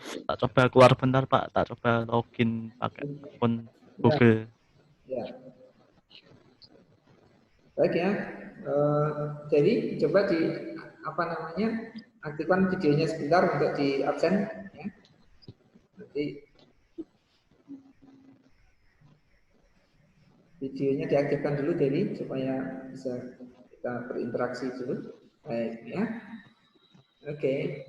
Tak coba keluar bentar Pak, tak coba login pakai akun Ya, Google. ya. Baik ya. Jadi coba di apa namanya aktifkan videonya sebentar untuk di absen. Ya. Nanti videonya diaktifkan dulu jadi supaya bisa kita berinteraksi dulu. Baik ya. Oke.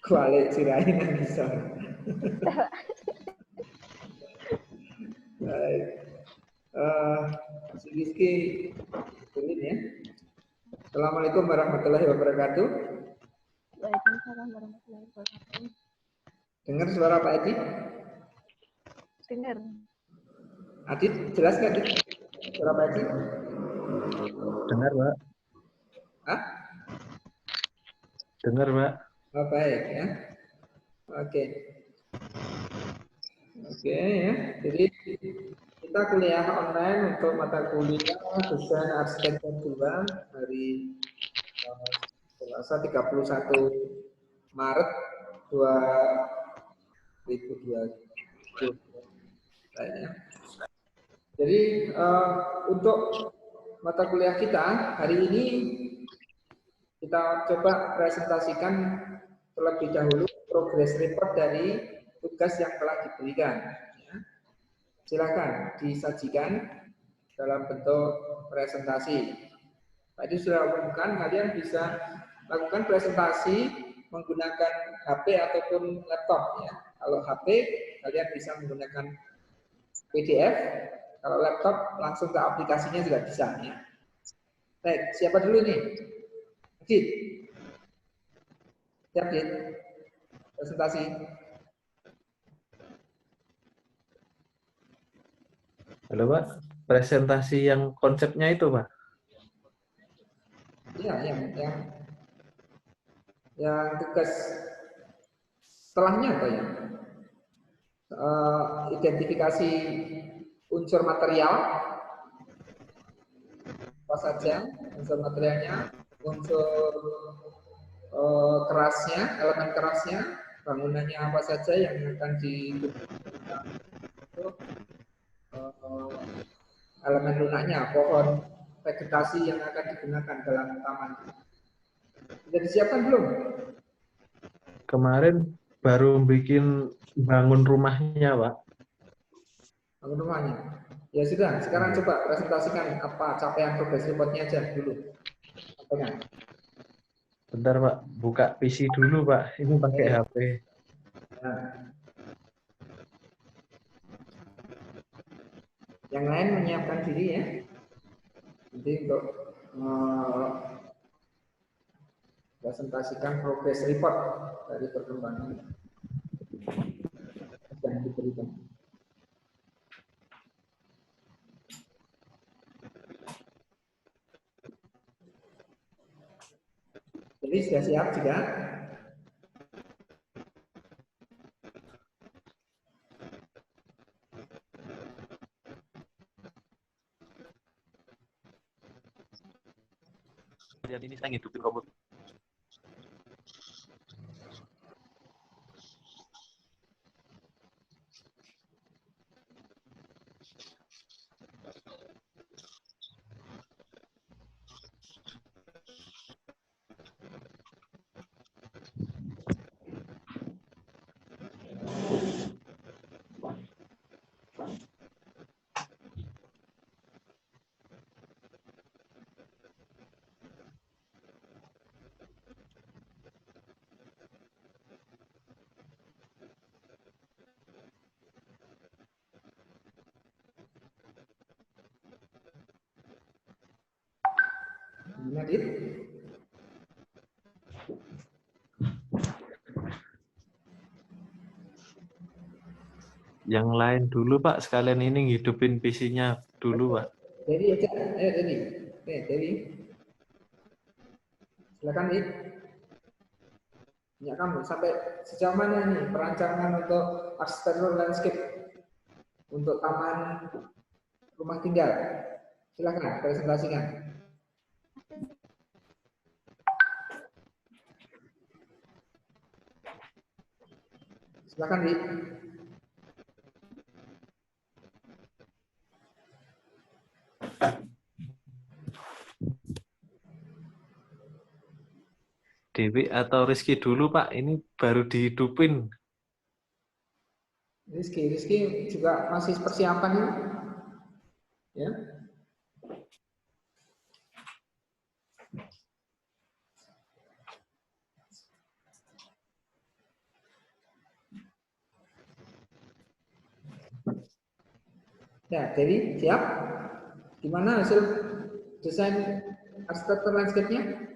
Kualik sirain bisa. Baik. Si Rizky tulis ya. Assalamualaikum warahmatullahi wabarakatuh. Waalaikumsalam warahmatullahi wabarakatuh. Dengar suara Pak Edi? Dengar. Adit, jelas nggak Adit? Suara Pak Edi? Dengar, Pak. Hah? Dengar, Pak. Oh, baik ya. Oke. Oke ya. Jadi kita kuliah online untuk mata kuliah desain arsitektur 2 hari Selasa 31 Maret 2020. Ya. Jadi untuk mata kuliah kita hari ini kita coba presentasikan terlebih dahulu progress report dari tugas yang telah diberikan. Ya. Silakan disajikan dalam bentuk presentasi. Tadi sudah umumkan, kalian bisa lakukan presentasi menggunakan HP ataupun laptop. Ya. Kalau HP, kalian bisa menggunakan PDF. Kalau laptop, langsung ke aplikasinya juga bisa. Ya. Baik, siapa dulu nih? Adit. Siap, Adit. Presentasi. Halo, Pak. Presentasi yang konsepnya itu, Pak. Iya, yang tugas setelahnya apa ya? Identifikasi unsur material apa saja unsur materialnya, unsur kerasnya, elemen kerasnya, bangunannya apa saja yang akan digunakan untuk elemen lunaknya, pohon, vegetasi yang akan digunakan dalam taman. Sudah disiapkan belum? Kemarin baru bikin bangun rumahnya, Pak. Bangun rumahnya. Ya sudah, sekarang coba presentasikan apa capaian progress reportnya aja dulu. Sampaikan. Bentar, Pak. Buka PC dulu, Pak. Ini pakai HP. Nah. Yang lain menyiapkan diri ya. Nanti untuk presentasikan progress report dari perkembangan yang diberikan. Jadi sudah siap juga? Lihat ini saya ngidupin komputer. Nadit? Yang lain dulu, Pak. Sekalian ini ngidupin PC-nya dulu, Pak. Jadi aja, ayo Dedi. Oke, Dedi. Silakan Dit. Ya kamu sampai sejauh mana nih perancangan untuk arsitektur landscape untuk taman rumah tinggal? Silakan presentasikan. Silakan, Wi. Dewi atau Rizky dulu Pak, ini baru dihidupin. Rizky juga masih persiapan ini. Ya. Ya, jadi siap? Gimana hasil desain arsitektur landscape-nya?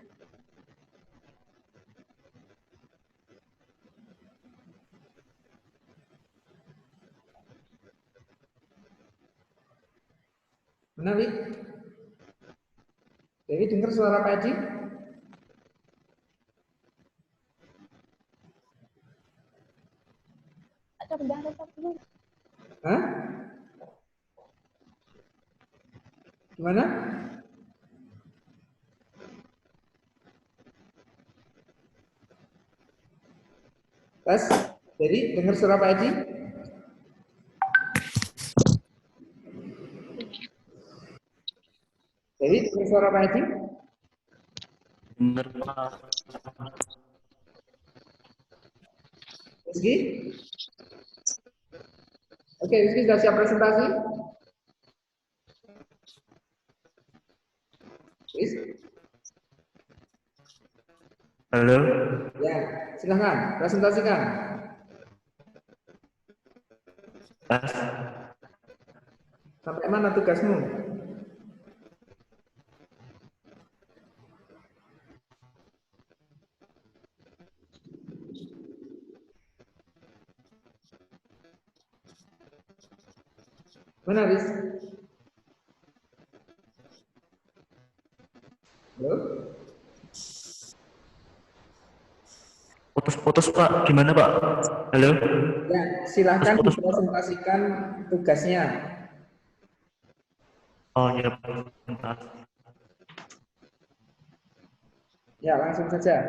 Mana, Wi? Dewi dengar suara Pak Edi? Coba resep dulu. Hah? Gimana? Tes, jadi dengar suara Pak Edi? Jadi dengar suara Pak Edi? Bener Pak. Rizky? Oke, Rizky sudah siap presentasi? Rizky? Halo. Ya, silahkan presentasikan. Tes. Sampai mana tugasmu? Mana, Riz? Halo? Putus-putus Pak. Gimana Pak? Halo. Ya, silahkan Putus-putus, Pak. dipresentasikan tugasnya. Oh iya, bentar. Ya, langsung saja.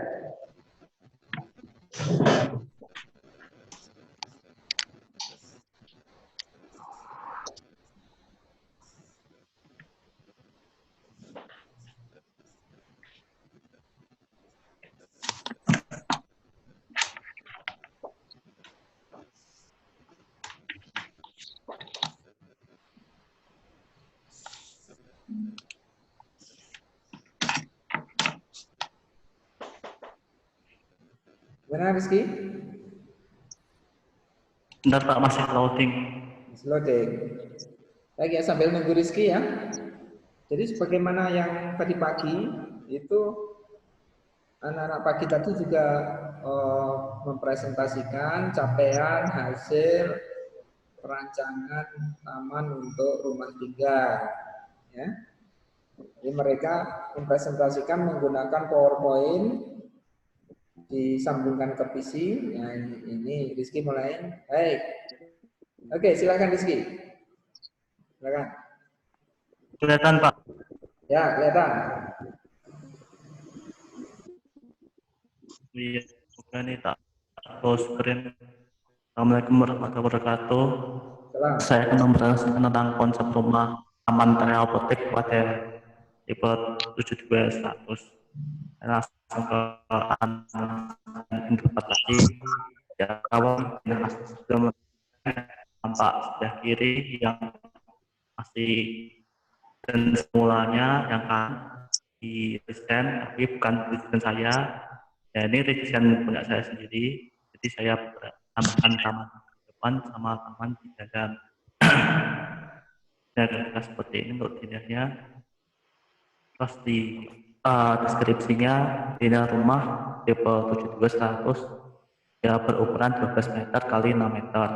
Gimana, Rizky? Bentar Pak, masih loading. Loading. Baik ya, sambil nunggu Rizky ya. Jadi sebagaimana yang tadi pagi, itu anak-anak pagi tadi juga mempresentasikan capaian hasil perancangan taman untuk rumah tinggal. Ya. Jadi mereka mempresentasikan menggunakan PowerPoint, disambungkan ke PC. Nah, ini Rizky mulai. Baik. Oke, silakan Rizky. Silakan. Kelihatan Pak. Ya, kelihatan. Iya, bukan nih tak. Full screen. Assalamualaikum warahmatullahi wabarakatuh. Salam. Saya akan mempresentasikan tentang konsep rumah aman terapeutik pada tipe 7200. Langsung ke interpretasi. Ya, awal sudah tampak sebelah kiri yang masih dan semulanya yang kan di desain, tapi bukan desain saya. Ya, ini desain punya saya sendiri. Jadi saya tambahkan taman depan sama taman di dalam. Ya, kira-kira seperti ini untuk detailnya. Terus di deskripsinya, ini rumah tipe 7200 ya berukuran 12 meter kali 6 meter.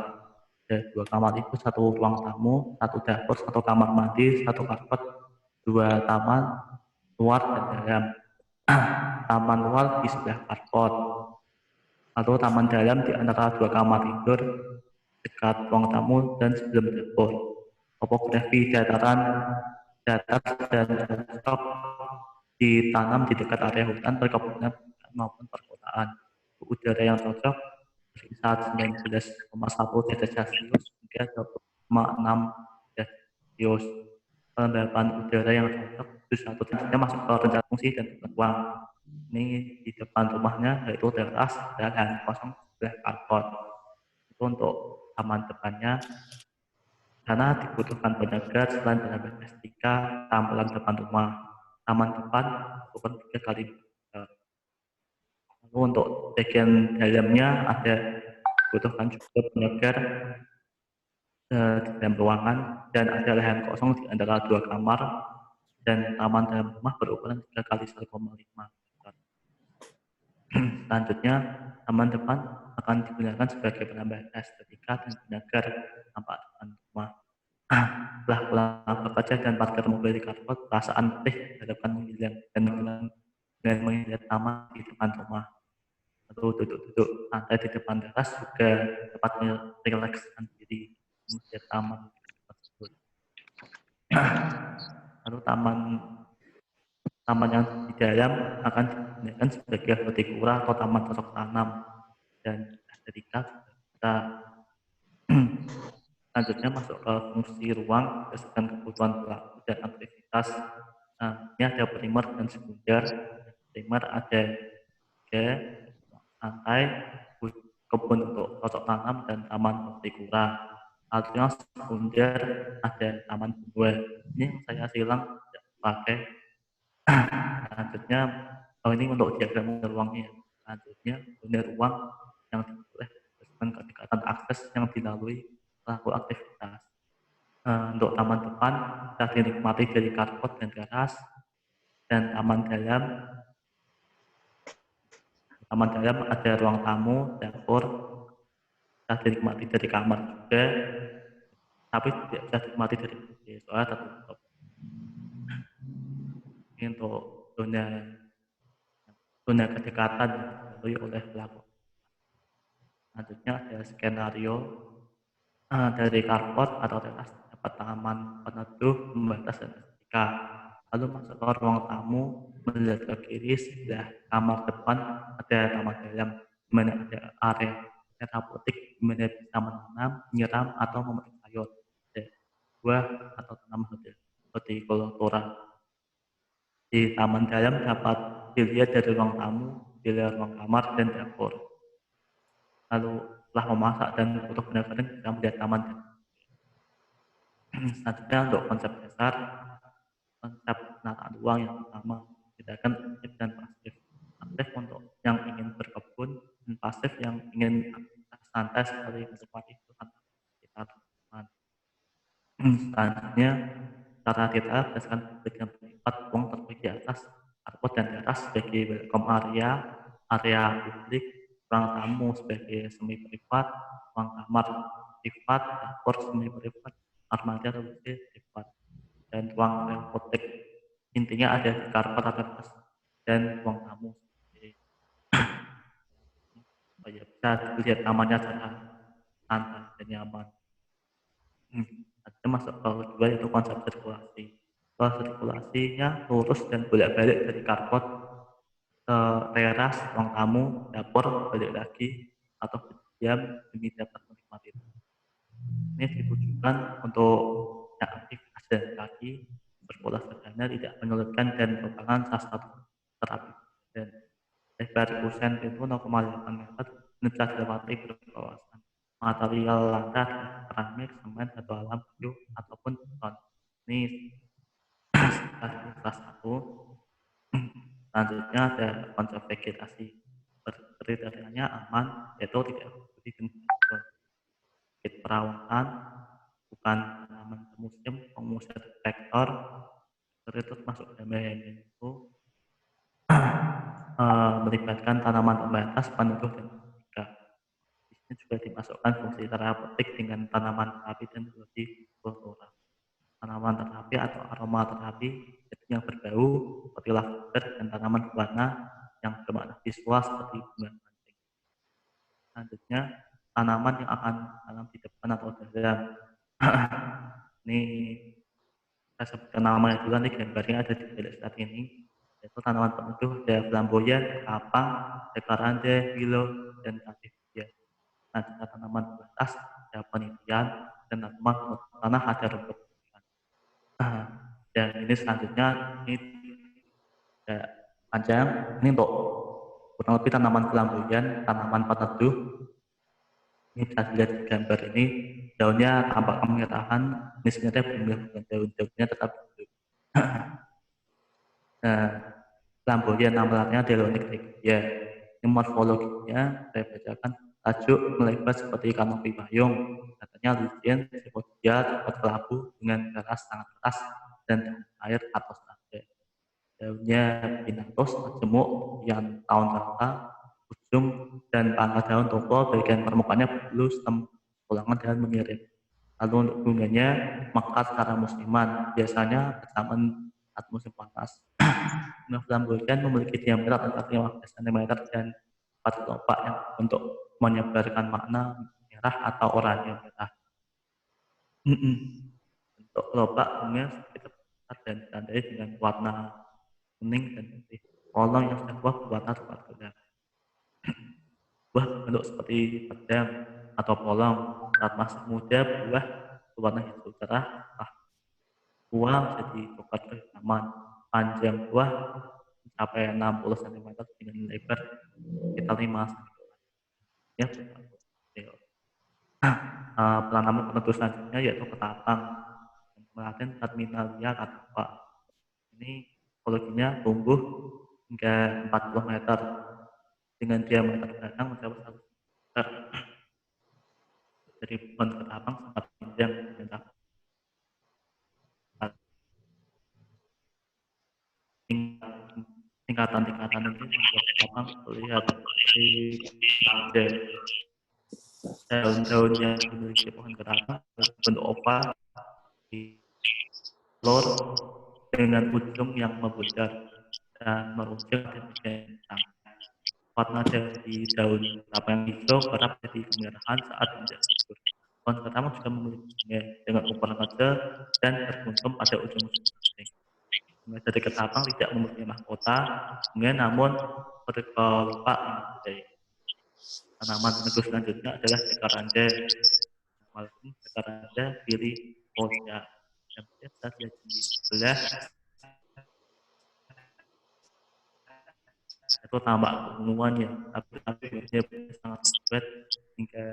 Ada 2 kamar itu, 1 ruang tamu, 1 dapur, 1 kamar mandi, 1 karpet, 2 taman luar dan dalam. Taman luar di sebelah karpet, atau taman dalam di antara 2 kamar tidur dekat ruang tamu dan sebelum dapur. Topografi dataran datar dan stok ditanam di dekat area hutan, perkebunan maupun perkotaan. Udara yang cocok, saat 19,1 derajat Celcius hingga 20,6 derajat Celcius. Kelembapan udara yang cocok itu satu tentunya masuk ke rencana fungsi dan ruang. Ini di depan rumahnya yaitu teras dan lahan kosong sebelah karpot. Itu untuk taman depannya. Karena dibutuhkan penyegar selain penambah estetika tampilan depan rumah. Taman depan bukan 3 kali. Lalu untuk bagian dalamnya ada dibutuhkan juga penyegar di dalam ruangan dan ada lahan kosong di antara 2 kamar dan taman dalam rumah berukuran 3 kali 1,5 meter. Selanjutnya, taman depan akan digunakan sebagai penambah estetika dan penyegar tampak depan rumah. Setelah pulang bekerja dan parkir mobil di karpot, perasaan letih diharapkan menghilang dan dengan melihat taman di depan rumah. Lalu duduk-duduk santai di depan teras juga dapat merelakskan diri melihat taman tersebut. Lalu taman yang di dalam akan digunakan sebagai hortikula atau taman cocok tanam dan estetika kita. Selanjutnya masuk ke fungsi ruang berdasarkan kebutuhan pelaku dan aktivitas. Ini ada primer dan sekunder. Primer ada santai, kebun untuk cocok tanam dan taman hortikula. Artinya sekunder ada taman buah. Ini yang saya silang tidak pakai. Selanjutnya, ini untuk diagram ruangnya. Selanjutnya, zona ruang yang diperoleh berdasarkan kedekatan akses yang dilalui pelaku aktivitas. Untuk taman depan, bisa dinikmati dari karpot dan teras, dan taman dalam ada ruang tamu, dapur, bisa dinikmati dari kamar juga, tapi tidak bisa dinikmati dari soalnya tertutup. Ini untuk zona kedekatan dilalui oleh pelaku. Selanjutnya ada skenario dari karpot atau teras dapat taman peneduh, pembatas dan estetika. Lalu masuk ke ruang tamu, melihat ke kiri sebelah kamar depan ada taman dalam, di mana ada area terapeutik di mana bisa menanam, menyiram atau memetik sayur, buah atau tanaman hortikultura. Di taman dalam dapat dilihat dari ruang tamu, dilihat ruang kamar dan dapur. Lalu setelah memasak dan untuk benar-benar bisa melihat taman. Selanjutnya untuk konsep dasar, konsep penataan ruang yang pertama bedakan aktif dan pasif. Aktif untuk yang ingin berkebun dan pasif yang ingin aktivitas santai seperti menikmati sekitar taman. Selanjutnya cara detail berdasarkan bagian berlipat ruang terbagi atas karpot dan teras sebagai welcome area publik, ruang tamu sebagai semi privat, ruang kamar privat, dapur semi privat, armada privat, dan ruang apotek. Intinya ada di karpet atas dan ruang tamu. Bisa dilihat tamannya secara santai dan nyaman. Ada masuk ke kedua yaitu konsep sirkulasi. Sirkulasinya lurus dan bolak-balik dari karpot ke teras, ruang tamu, dapur, balik lagi atau berdiam demi dapat menikmati. Ini ditujukan untuk yang aktivitas dan kaki berpola sederhana, tidak menyulitkan dan merupakan salah satu terapi. Dan lebar kusen itu 0,8 meter dan bisa dilewati berkawasan. Material lantai keramik, semen, batu alam, kayu ataupun beton. Ini kelas 1. Selanjutnya ada konsep vegetasi. Kriterianya aman, yaitu tidak berbudi perawatan, bukan tanaman musim, pengusir vektor, terus masuk dalam itu melibatkan tanaman pembatas, peneduh dan estetika. Di sini juga dimasukkan fungsi terapeutik dengan tanaman terapi dan hortikultura. Tanaman terapi atau aromaterapi yang berbau seperti lavender dan tanaman berwarna yang bermakna visual seperti bunga pancing. Selanjutnya tanaman yang akan tanam di depan atau dalam. Ini saya sebutkan namanya dulu, nanti gambarnya ada di slide ini. Yaitu tanaman peneduh ada flamboyan, kapang, jacaranda, willow, dan cativia. Nah, tanaman batas ada penelitian dan tanaman tanah ada rumput. Dan ini selanjutnya ini ada panjang. Ini untuk kurang lebih tanaman flamboyan, tanaman peneduh. Ini bisa dilihat di gambar ini, daunnya tampak kemerahan, ini sebenarnya bukan daun-daunnya tetap hidup. Nah, flamboyan namanya Delonik regia. Ini morfologinya saya bacakan, tajuk melebar seperti kanopi payung, katanya licin, sepodia, cepat kelabu dengan keras sangat keras dan air atau saja. Daunnya pinatus, majemuk, yang tahun rata, ujung dan pangkal daun topol, bagian permukaannya berbulu, stem pulangan dan mengirim. Lalu untuk bunganya mekar secara musiman, biasanya bersamaan saat musim panas. Bunga flamboyan memiliki diameter antara 15 cm dan 4 kelopak yang untuk menyebarkan makna merah atau oranye merah. Untuk kelopak bunga sedikit besar dan ditandai dengan warna kuning dan putih. Polong yang sedang buah berwarna coklat gelap. Buah bentuk seperti pedang atau polong. Saat masih muda, buah berwarna hijau cerah, buah jadi coklat kehitaman. Panjang buah mencapai 60 cm dengan lebar sekitar 5 cm. Ya, penanaman penentu selanjutnya yaitu ketapang. Latin Terminalia catapa. Ini ekologinya tumbuh hingga 40 meter dengan diameter batang mencapai 1 meter. Dari pohon ketapang sangat panjang dan tingkatan-tingkatan ini membuat ketapang terlihat seperti tangga. Daun-daunnya memiliki pohon ketapang berbentuk oval di lor dengan ujung yang membundar dan meruncing di bagian tengah. Warna dari daun ketapang yang hijau kerap jadi kemerahan saat menjadi subur. Pohon ketapang juga memiliki bunga dengan ukuran kecil dan berkuntum pada ujung-ujung. Bunga dari ketapang tidak memiliki mahkota, bunga namun berkelopak yang budaya. Tanaman peneduh selanjutnya adalah jacaranda. Walaupun jacaranda pilih polya yang biasa di sebelah itu tampak keumumannya, tapi dia sangat kuat hingga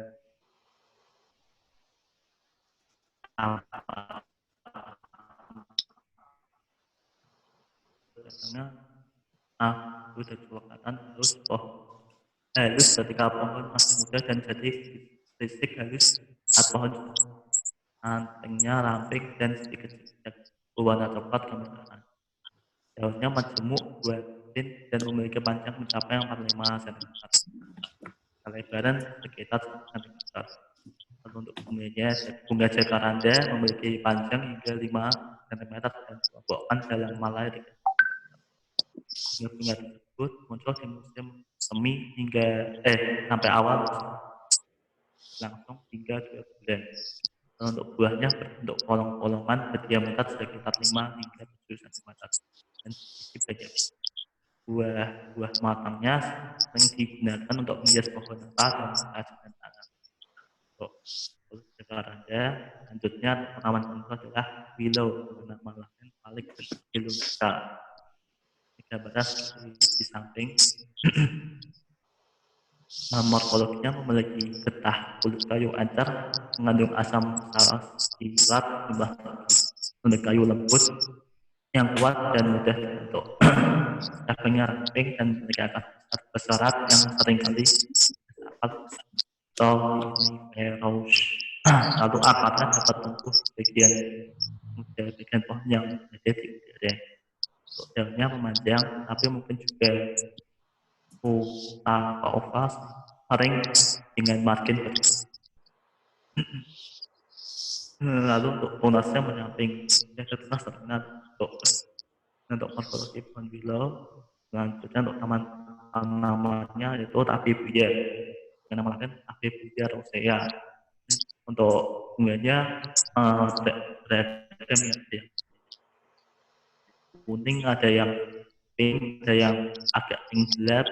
biasanya sudah kelihatan terus halus ketika pohon masih muda dan jadi fisik halus saat pohon rantingnya ramping dan sedikit berwarna coklat kemerahan. Daunnya majemuk, buatin dan memiliki panjang mencapai 45 cm. Kelebaran sekitar 1 cm. Lalu untuk bunga jacaranda memiliki panjang hingga 5 cm dan kelompokkan dalam malai. Bunga tersebut muncul di musim semi hingga sampai awal langsung hingga 2 bulan. Untuk buahnya berbentuk polong-polongan berdiameter sekitar 5 hingga 7 cm dan sedikit banyak. Buah matangnya sering digunakan untuk menghias pohon natal dan kerajinan tangan. Untuk jacaranda, selanjutnya tanaman peneduh adalah willow, nama lain Palik Veluca. Gambarnya di samping. Morfologinya memiliki getah kulit kayu encer, mengandung asam salsilat jumlah tinggi, kayu lembut yang kuat dan mudah dibentuk. Daunnya ramping dan memiliki akar berserat yang seringkali Soliniferous. Lalu akarnya dapat tumbuh bagian pohon yang ada di udara. Daunnya memanjang, tapi mungkin juga tanpa oval, sering dengan margin kecil. Lalu untuk tunasnya menyamping, yang tunas terkenal untuk morfologi pohon willow. Selanjutnya untuk tanamannya itu tabebuia, dengan nama lain tabebuia rosea. Untuk bunganya beragam ya, ada yang kuning, ada yang pink, ada yang agak pink gelap,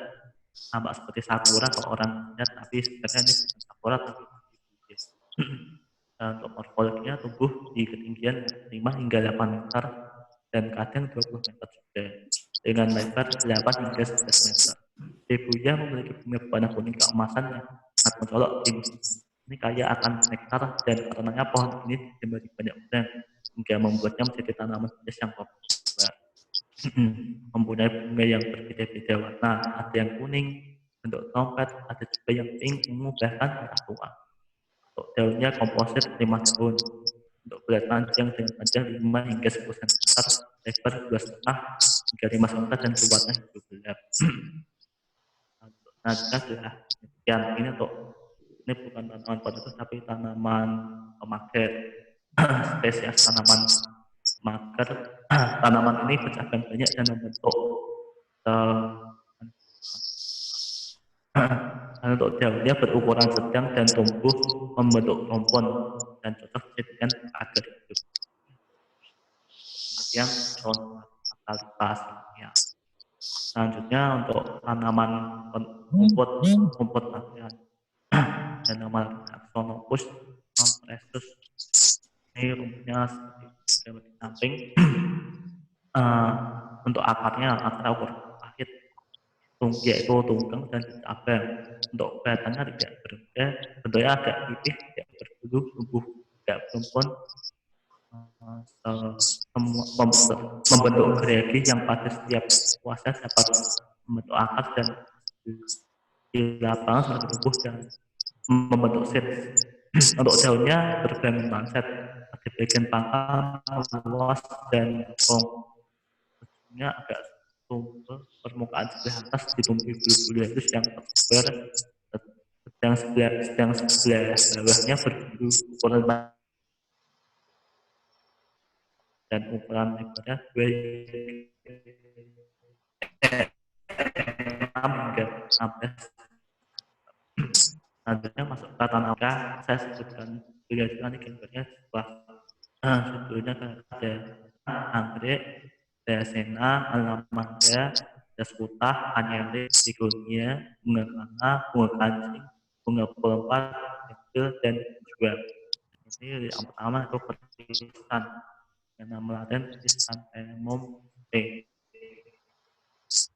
tampak seperti sakura kalau orang lihat, tapi sebenarnya ini bukan sakura tapi hibiscus. Untuk morfologinya tumbuh di ketinggian 5 hingga 8 meter dan kadang 20 meter juga dengan lebar 8 hingga 11 meter. Shibuya memiliki bunga berwarna kuning keemasan yang sangat mencolok di musim semi. Ini kaya akan nektar dan karenanya pohon ini diberi banyak orang hingga membuatnya menjadi tanaman hias yang populer. Mempunyai bunga yang berbeda-beda warna, ada yang kuning, bentuk trompet, ada juga yang pink, ungu, bahkan merah tua. Untuk daunnya komposit 5 daun. Untuk bulat panjang dengan panjang 5 hingga 10 cm, lebar 2,5 hingga 5 cm dan berwarna hijau gelap. Nah, jika sudah sekian ini bukan tanaman penutup tapi tanaman pemager. Spesies tanaman mager. Tanaman ini bercabang banyak dan membentuk untuk daunnya berukuran sedang dan tumbuh membentuk trompon dan cocok dijadikan pagar hidup. Kemudian Acalyptus ya. Selanjutnya untuk tanaman rumput lapian dan nama Axonopus compressus. Ini rumputnya seperti di samping. Untuk akarnya akar pahit, yaitu tunggang dan cabang. Untuk batangnya tidak berbeda, bentuknya agak tipis, tidak berbulu, tumbuh tidak berumpun, membentuk gerigi yang pada setiap puasa dapat membentuk akar dan di lapangan sampai tumbuh dan membentuk seeds. Untuk daunnya berbangun manset, ada bagian pangkal luas dan bong. Ujungnya agak tumpul, permukaan sebelah atas ditumbuhi bulu-bulu halus yang tersebar, sedang sebelah bawahnya berbulu ukuran dan ukuran lebarnya 2 hingga 16. Selanjutnya masuk ke tanaman saya sebutkan ini gambarnya setelah judulnya ada anggrek, Dracena, Alamanda, Dasutah, Anyele, Begonia, bunga kana, bunga kancing, bunga pelempar, kecil, dan jual. Ini yang pertama itu persisan, yang nama latin Chrysanthemum P.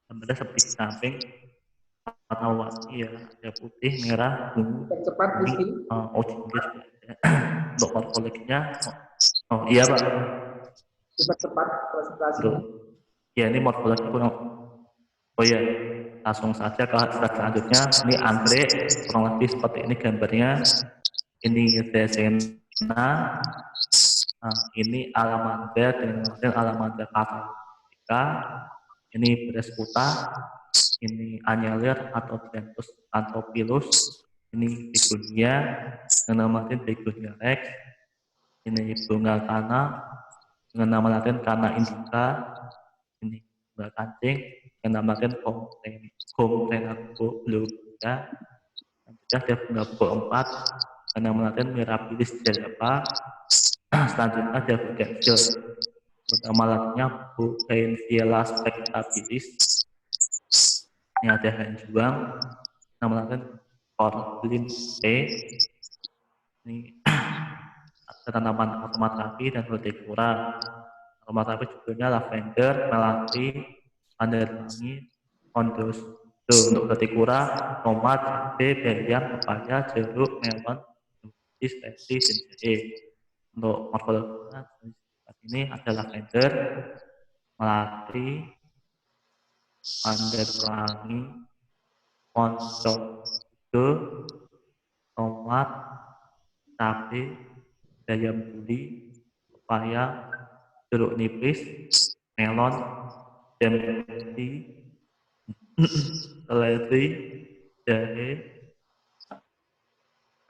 Gambarnya seperti di samping, warna-warni ya, ada putih, merah, ungu, kuning, juga ada. Untuk morfologinya, iya Pak. Cepat presentasinya. Ya ini morfologi kurang. Oh ya, langsung saja ke slide selanjutnya. Ini anggrek, kurang lebih seperti ini gambarnya. Ini Dracena, ini Alamanda dengan Alamanda catalytica. Ini Brascuta, ini Anyelir atau Dianthus Anthopilus, ini Begonia, dengan nama latin Begonia rex, ini bunga kana, dengan nama latin Kana indica, ini bunga kancing, dengan nama latin Comtena globulata, dan sudah ada bunga keempat, dengan nama latin Mirabilis jelapa. Selanjutnya ada bunga kecil, nama latinnya Bougainvillea spectabilis. Ini ada hanjuang, nama latin Corlin P. Ini ada tanaman aromaterapi dan hortikura. Aromaterapi judulnya lavender, melanti, pandanwangi, kondos. Untuk hortikura, tomat, cabai, bayam, pepaya, jeruk, melon, speci, dan jahe. Untuk morfologinya ini ada lavender, melati, pandanwangi, kondos, tomat, cabai, bayam buli, pepaya, jeruk nipis, melon, demeti, seledri, jahe,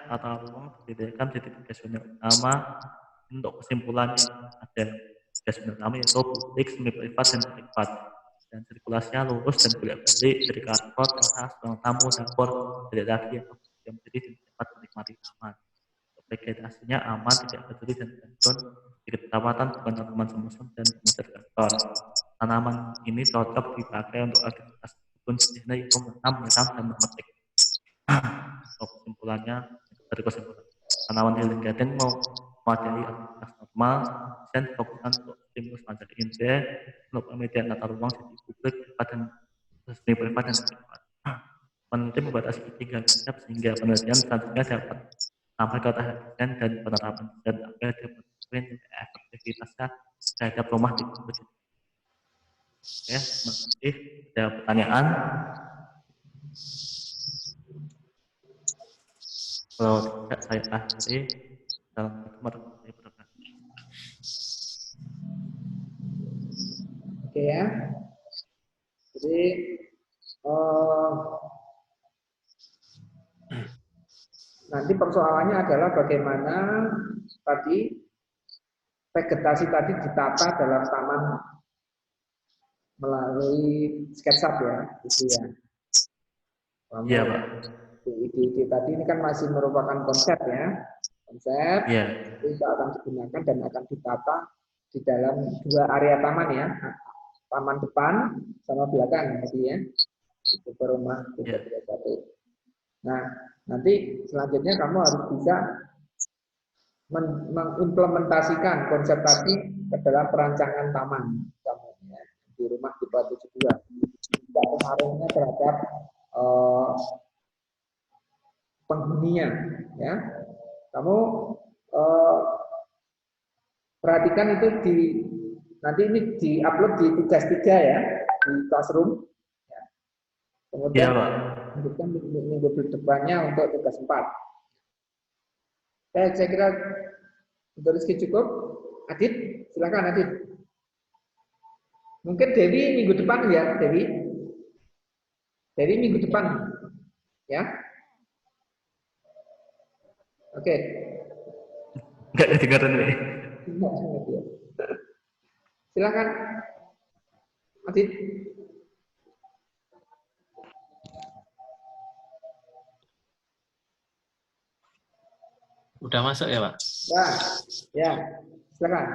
tata ruang dibedakan jadi 3 zona utama. Untuk kesimpulannya ada 3 zona utama yaitu publik, semi privat, dan privat. Dan sirkulasinya lurus dan bolak-balik dari kantor, teras, ruang tamu, dapur, tidak lagi yang menjadi dapat menikmati taman. Vegetasinya aman, tidak berduri dan beracun. Sedikit perawatan bukan tanaman semusim dan furniture kantor. Tanaman ini cocok dipakai untuk aktivitas kuncinya itu menang dan memetik. So, kesimpulannya dari kesimpulan tanaman healing garden mau memadai aktivitas normal dan fokuskan untuk stimulus materi inti untuk pemediaan tata ruang sisi publik privat dan semi privat dan privat. Peneliti membatasi 3 konsep sehingga penelitian selanjutnya dapat sampai ke tahap desain dan penerapan dan agar dapat efektivitasnya terhadap rumah di Oke, terima kasih. Ada pertanyaan? Kalau tidak saya akhiri dalam warahmatullahi wabarakatuh. Oke ya. Jadi nanti persoalannya adalah bagaimana tadi vegetasi tadi ditata dalam taman melalui SketchUp ya, gitu ya. Iya, Pak. Ide-ide tadi ini kan masih merupakan konsep ya, konsep Iya. itu akan digunakan dan akan ditata di dalam 2 area taman ya, taman depan sama belakang tadi ya, itu rumah tipe 21. Nah, nanti selanjutnya kamu harus bisa mengimplementasikan konsep tadi ke dalam perancangan taman kamu ya, di rumah tipe 72. Pengaruhnya terhadap penghuninya ya. Kamu perhatikan itu nanti ini diupload di tugas 3 ya di Classroom ya. Kemudian lanjutkan minggu depannya untuk tugas 4. Saya kira untuk Rizky cukup. Adit, silakan Adit. Mungkin Dewi minggu depan ya, Dewi minggu depan ya. Oke. Enggak kedengaran nih. Silakan, Adit. Udah masuk ya, Pak? Ya, silakan.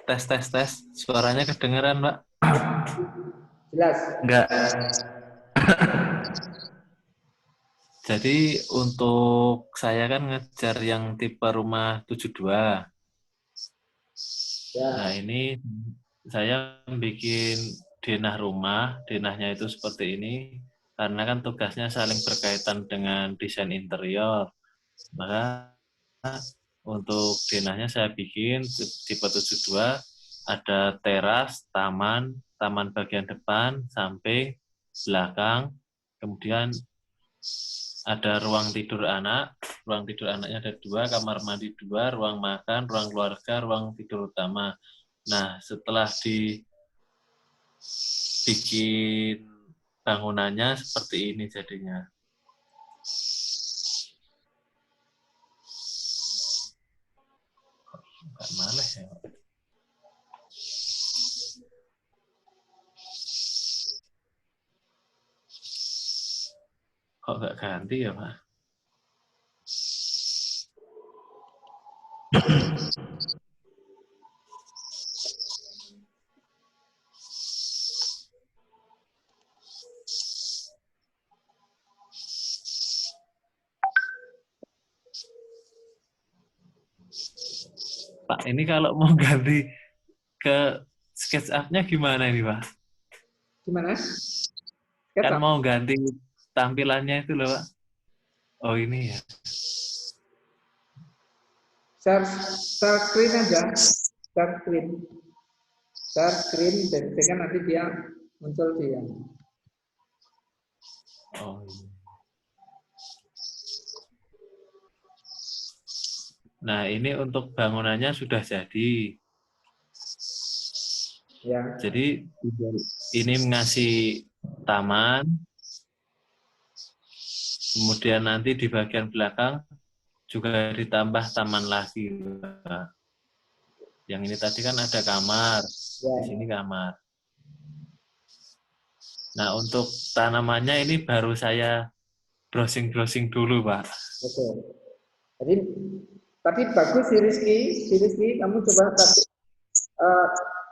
Tes. Suaranya kedengeran, Pak? Jelas. Enggak. Jadi untuk saya kan ngejar yang tipe rumah 72. Ya. Nah, ini saya bikin denah rumah, denahnya itu seperti ini, karena kan tugasnya saling berkaitan dengan desain interior. Maka untuk denahnya saya bikin tipe 72, ada teras, taman bagian depan, samping, belakang, kemudian ada ruang tidur anaknya ada 2, kamar mandi 2, ruang makan, ruang keluarga, ruang tidur utama. Nah, setelah dibikin bangunannya seperti ini jadinya. Enggak malah ya. Kok enggak ganti ya, Pak? Pak, ini kalau mau ganti ke SketchUp-nya gimana ini, Pak? Gimana? Kan mau ganti tampilannya itu loh, Pak. Oh, ini ya. Share screen aja. Share screen dan nanti dia muncul dia. Oh, iya. Nah, ini untuk bangunannya sudah jadi. Ya. Jadi ini ngasih taman, kemudian nanti di bagian belakang juga ditambah taman lagi. Yang ini tadi kan ada kamar, di sini kamar. Nah, untuk tanamannya ini baru saya browsing dulu, Pak. Betul. Jadi tadi bagus si Rizky kamu coba tadi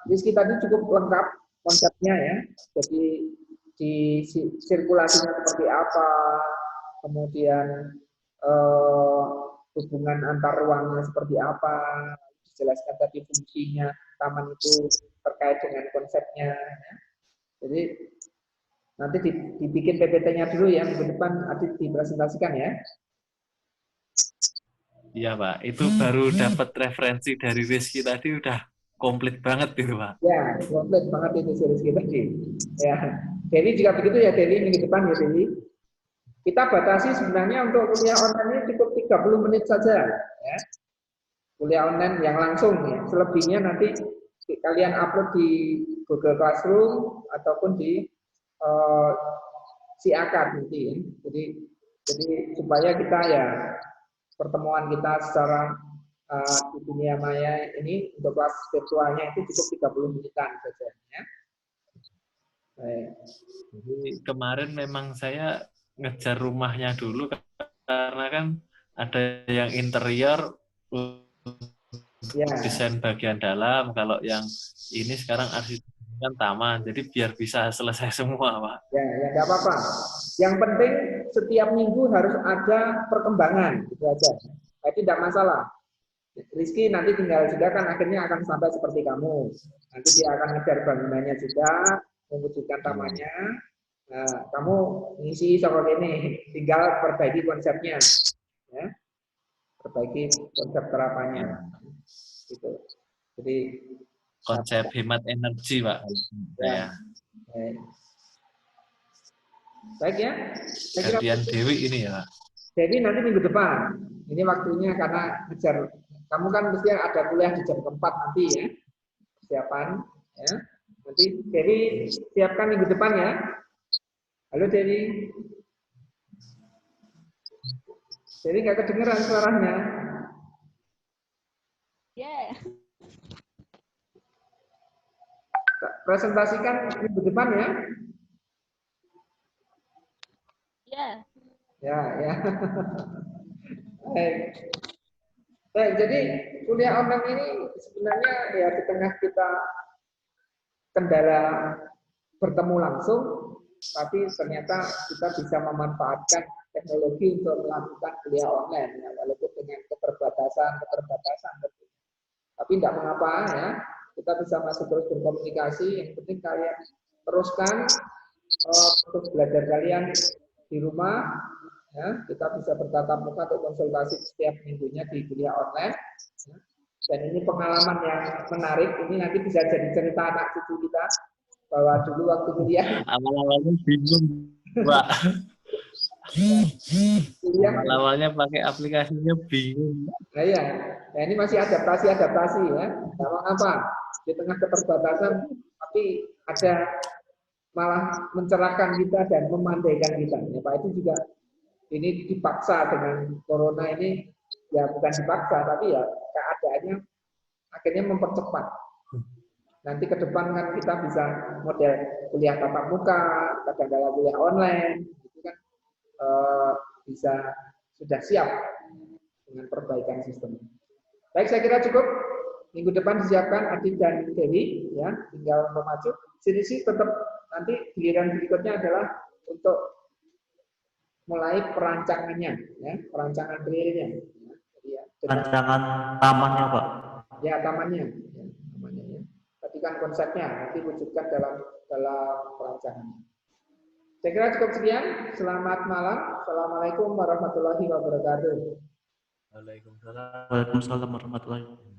Rizky tadi cukup lengkap konsepnya ya. Jadi di sirkulasinya seperti apa, kemudian hubungan antar ruangnya seperti apa, dijelaskan tadi fungsinya taman itu terkait dengan konsepnya. Ya. Jadi nanti dibikin PPT-nya dulu ya, minggu depan Adit dipresentasikan ya. Iya Pak, itu baru dapat referensi dari Rizky tadi udah komplit banget gitu Pak. Ya, komplit banget itu series kita sih. Ya, Dewi juga begitu ya, Dewi minggu depan ya Dewi. Kita batasi sebenarnya untuk kuliah online ini cukup 30 menit saja ya. Kuliah online yang langsung ya. Selebihnya nanti kalian upload di Google Classroom ataupun di Siakad nanti ya. Jadi supaya kita ya pertemuan kita secara di dunia maya ini untuk kelas virtualnya itu cukup 30 menitan saja ya. Baik. Jadi kemarin memang saya ngejar rumahnya dulu karena kan ada yang interior Ya. desain bagian dalam, kalau yang ini sekarang arsitektur kan taman, jadi biar bisa selesai semua Pak. Ya, ya nggak apa-apa. Yang penting setiap minggu harus ada perkembangan, gitu aja. Jadi tidak masalah. Rizky nanti tinggal juga kan akhirnya akan sampai seperti kamu. Nanti dia akan ngejar bangunannya juga, mewujudkan tamannya. Nah, kamu ngisi soal ini, tinggal perbaiki konsepnya, ya. Perbaiki konsep terapannya, gitu. Jadi Konsep hemat energi Pak. ya. Baik ya. Gantian Dewi ini ya Pak. Dewi nanti minggu depan. Ini waktunya karena ngejar. Kamu kan mesti ada kuliah di jam 4 nanti ya. Persiapan. Ya. Nanti Dewi siapkan minggu depan ya. Halo Dewi. Dewi nggak kedengeran suaranya. Yeah. Presentasikan minggu depan ya. Yeah. Ya, ya. Baik. Baik, jadi kuliah online ini sebenarnya ya di tengah kita kendala bertemu langsung, tapi ternyata kita bisa memanfaatkan teknologi untuk melakukan kuliah online, ya, walaupun dengan keterbatasan. Tapi tidak mengapa ya, kita bisa masih terus berkomunikasi. Yang penting kalian teruskan untuk belajar kalian di rumah. Ya, kita bisa bertatap muka untuk konsultasi setiap minggunya di kuliah online. Ya. Dan ini pengalaman yang menarik. Ini nanti bisa jadi cerita anak cucu kita bahwa dulu waktu kuliah. Awal-awalnya bingung, Pak. Kuliah. Awal-awalnya pakai aplikasinya bingung. Nah, iya. Nah, ini masih adaptasi ya. Tidak apa, di tengah keterbatasan, tapi ada malah mencerahkan kita dan memandaikan kita. Ya, Pak, itu juga ini dipaksa dengan corona ini, ya bukan dipaksa, tapi ya keadaannya akhirnya mempercepat. Nanti ke depan kan kita bisa model kuliah tatap muka, kadang-kadang kuliah online, itu kan bisa sudah siap dengan perbaikan sistem. Baik, saya kira cukup. Minggu depan disiapkan Adit dan Dewi, ya, tinggal memacu. Sini tetap nanti giliran berikutnya adalah untuk mulai perancangannya, ya, perancangan realnya. Ya, Rancangan tamannya, Pak. Ya, tamannya. Ya, tamannya ya. Tapi kan konsepnya nanti wujudkan dalam perancangannya. Saya kira cukup sekian. Selamat malam. Assalamualaikum warahmatullahi wabarakatuh. Waalaikumsalam warahmatullahi wabarakatuh.